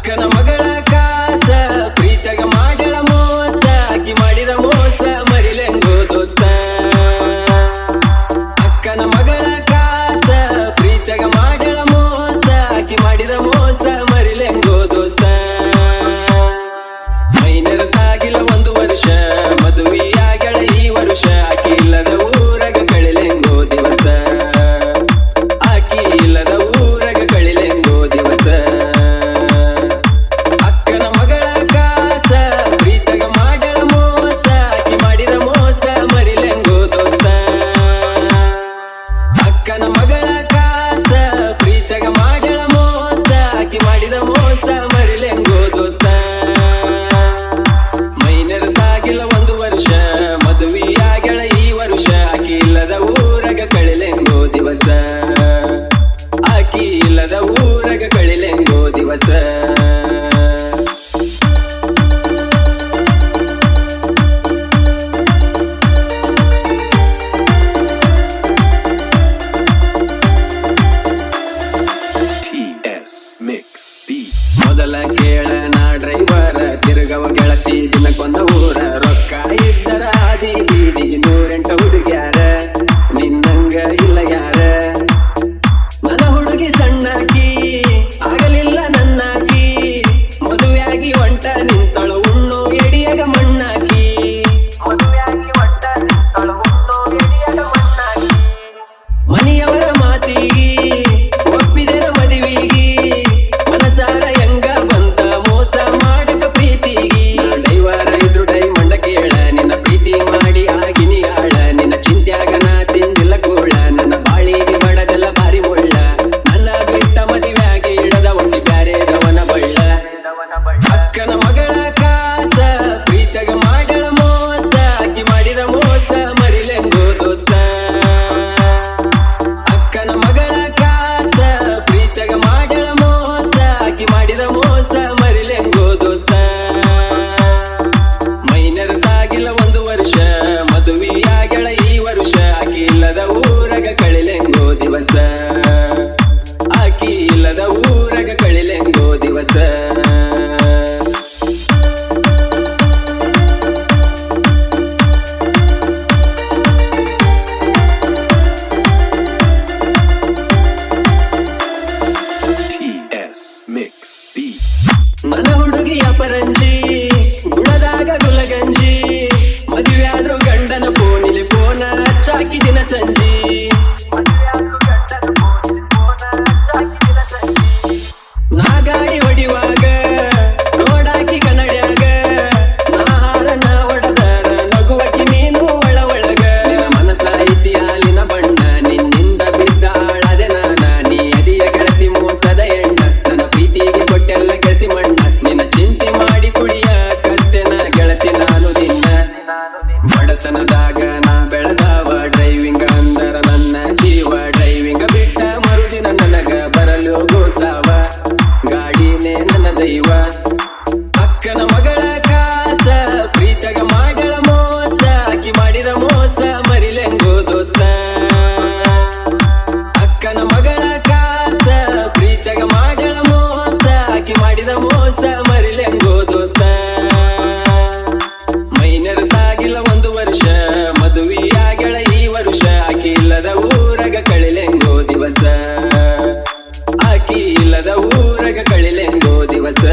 ಅಕ್ಕನ ಮಗಳ ಕಾಸ ಪ್ರೀತಿಯಾಗ ಮಾಡಳ ಮೋಸ ಆಕಿ ಮಾಡಿದ ಮೋಸ ಮರಿಲೆಂಗೋ ದೋಸ್ತ. ಅಕ್ಕನ ಮಗಳ ಕಾಸ ಪ್ರೀತಿಯಾಗ ಮಾಡಳ ಮೋಸ ಆಕಿ ಮಾಡಿದ ಮೋಸ ಮರಿಲೆಂಗೋ ದೋಸ್ತ. ಮೈನರತಾಗಿಲ್ಲ 1 ವರ್ಷ ಮದುವೆಯಾಗಳ ಈ ವರ್ಷ ಆಕಿ ಇಲ್ಲದ ಊರಗ ಕಳಿಲೆಂಗೋ ದಿವಸ. ಆಕಿ ಇಲ್ಲದ ಊರಗ ಕಳಿಲೆಂಗೋ ದಿವಸ. ಅಕ್ಕನ ಮಗಳ ಕಾಸ ಪ್ರೀತಿಯಾಗ ಮಾಡಳ ಮೋಸ ಆಕಿ ಮಾಡಿದ ಮೋಸ ಮರಿಲೆಂಗೋ ದೋಸ್ತ. ಅಕ್ಕನ ಮಗಳ ಕಾಸ ಪ್ರೀತಿಯಾಗ ಮಾಡಳ ಮೋಸ ಆಕಿ ಮಾಡಿದ ಮೋಸ ಮರಿಲೆಂಗೋ ದೋಸ್ತ. ಮೈನರತಾಗಿಲ್ಲ 1 ವರ್ಷ ಮದುವೆಯಾಗಳ ಈ ವರ್ಷ ಆಕಿ ಇಲ್ಲದ ಊರಗ ಕಳಿಲೆಂಗೋ ದಿವಸ. ಆಕಿ ಇಲ್ಲದ ಊರಗ ಕಳಿಲೆಂಗೋ ದಿವಸ. ಮೊದಲ ಕೇಳ ನಾ ಡ್ರೈವರ ತಿರುಗವ ಗೆಳತಿ ದಿನಕ್ಕೊಂದ ಊರ. ರೊಕ್ಕ ಇದ್ದರ ಆದಿ ಬೀದಿಗೆ 108 ಹುಡುಗ್ಯಾರ ನಿನ್ನಂಗ ಇಲ್ಲ ಯಾರ. ನನ್ನ ಹುಡುಗಿ ಸಣ್ಣಾಕಿ ಆಗಲಿಲ್ಲ ನನ್ನಾಕಿ ಮದುವೆಯಾಗಿ ಒಂಟ ನಿಂತಳು ಉಣ್ಣೋ ಎಡಿಯಾಗ ಮಣ್ಣಾಕಿ. ಮದುವೆಯಾಗಿ ಒಂಟ ನಿಂತಳು ಉಣ್ಣೋ ಎಡಿಯಾಗ ಮಣ್ಣಾಕಿ. ಮನೆಯವರ ಮಾತಿಗಿ ಒಪ್ಪಿದೆನ ಮದುವಿಗಿ ಮನಸಾರ ಹೆಂಗ ಬಂತ ಮೋಸ ಮಾಡಕ ಪ್ರೀತಿಗಿ. ಡೈವರ ಇದ್ರು ಡೈಮಂಡ ಕೇಳ ನಿನ್ನ ಪ್ರೀತಿ ಮಾಡಿ ಆಗಿನಿ ಆಳ. ನಿನ್ನ ಚಿಂತ್ಯಾಗ ನಾ ತಿಂದಿಲ್ಲ ಕೋಳ ನನ್ನ ಬಾಳಿಗೆ ಬಡದೆಲ್ಲ ಬಾರಿ ಮುಳ್ಳ. ನನ್ನ ಬಿಟ್ಟ ಮದುವೆಯಾಗಿ ಇಡದ ಒಟ್ಟಿ ಬ್ಯಾರೆದವನ ಬಳ್ಳ. ಅಕ್ಕನ ಮಗಳ ಕಾಸ ಪ್ರೀತಿಯಾಗ ಮಾಡಳ ಮೋಸ ಆಕಿ ಮಾಡಿದ ಮೋಸ ಮರಿಲೆಂಗೋ ದೋಸ್ತ. ಅಕ್ಕನ ಮಗಳ ಕಾಸ ಪ್ರೀತಿಯಾಗ ಮಾಡಳ ಮೋಸ ಆಕಿ ಮಾಡಿದ ಮೋಸ ಮರಿಲೆಂಗೋ ದೋಸ್ತ. ಮೈನರತಾಗಿಲ್ಲ 1 ವರ್ಷ ಮದುವೆಯಾಗಳ ಈ ವರ್ಷ ಆಕಿ ಇಲ್ಲದ ಊರಗ ಕಳಿಲೆಂಗೋ ದಿವಸ. ಆಕಿ ಇಲ್ಲದ ಊರಗ ಕಳಿಲೆಂಗೋ ದಿವಸ. ನನ್ನ ಹುಡುಗಿಯ ಪರಂಜಿ ಗುಣದಾಗ ಗುಲಗಂಜಿ ಮದುವೆಯಾದ್ರು ಗಂಡನ ಫೋನಿಲಿ ಫೋನ ಹಚ್ಚಾಕಿ ದಿನ ಸಂಜಿ. ನಾ ಗಾಡಿ ಹೊಡಿವಾಗ ನೋಡಾಕಿ ಕನ್ನಡ್ಯಾಗ ನಾ ಹಾರನ ಹೊಡೆದರ ನಗುವಕಿ ನೀನು ಒಳ ಒಳಗ. ನಿನ್ನ ಮನಸ ಐತಿ ಹಾಲಿನ ಬಣ್ಣ ನಿನ್ನಿಂದ ಬಿದ್ದ ಆಳದೆ ನಾನ. ನೀ ಅದಿಯ ಗೆಳತಿ ಮೋಸದ ಎಣ್ಣ ನನ್ನ ಪ್ರೀತಿಗೆ ಕೊಟ್ಟೆಲ್ಲ ಗೆಳತಿ ಮಣ್ಣ. ನಿನ್ನ ಚಿಂತೆ ಮಾಡಿ ಕುಡಿಯ ಕತ್ತೆನ ಗೆಳತಿ ನಾನು ದಿನ. ಬಡತನದಾಗ ನಾ ಬೆಳೆದವ ಡ್ರೈವಿಂಗ್ ಅಂದರ ನನ್ನ ಜೀವ. ಡ್ರೈವಿಂಗ್ ಬಿಟ್ಟ ಮರುದಿನ ನನಗ ಬರಲು ಗೋಸಾವ ಗಾಡಿನೇ ನನ್ನ ದೈವ. ಅಕ್ಕನ ಮಗಳ ಕಾಸ ಪ್ರೀತಿಯಾಗ ಮಾಡಳ ಮೋಸ ಆಕಿ ಮಾಡಿದ ಮೋಸ ಮರಿಲೆಂಗೋ ದೋಸ್ತ. ಅಕ್ಕನ ಮಗಳ ಕಾಸ ಪ್ರೀತಿಯಾಗ ಮಾಡಳ ಮೋಸ ಆಕಿ ಮಾಡಿದ ಮೋಸ ಮರಿಲೆಂಗೋ ದೋಸ್ತ. ಮೈನರತಾಗಿಲ್ಲ 1 ವರ್ಷ ಮದುವೆಯಾಗಳ ಈ ವರ್ಷ ಆಕಿ ಇಲ್ಲದ ಊರಗ ಕಳಿಲೆಂಗೋ ದಿವಸ. ಆಕಿ ಇಲ್ಲದ ಊರಗ ಕಳಿಲೆಂಗೋ ದಿವಸ.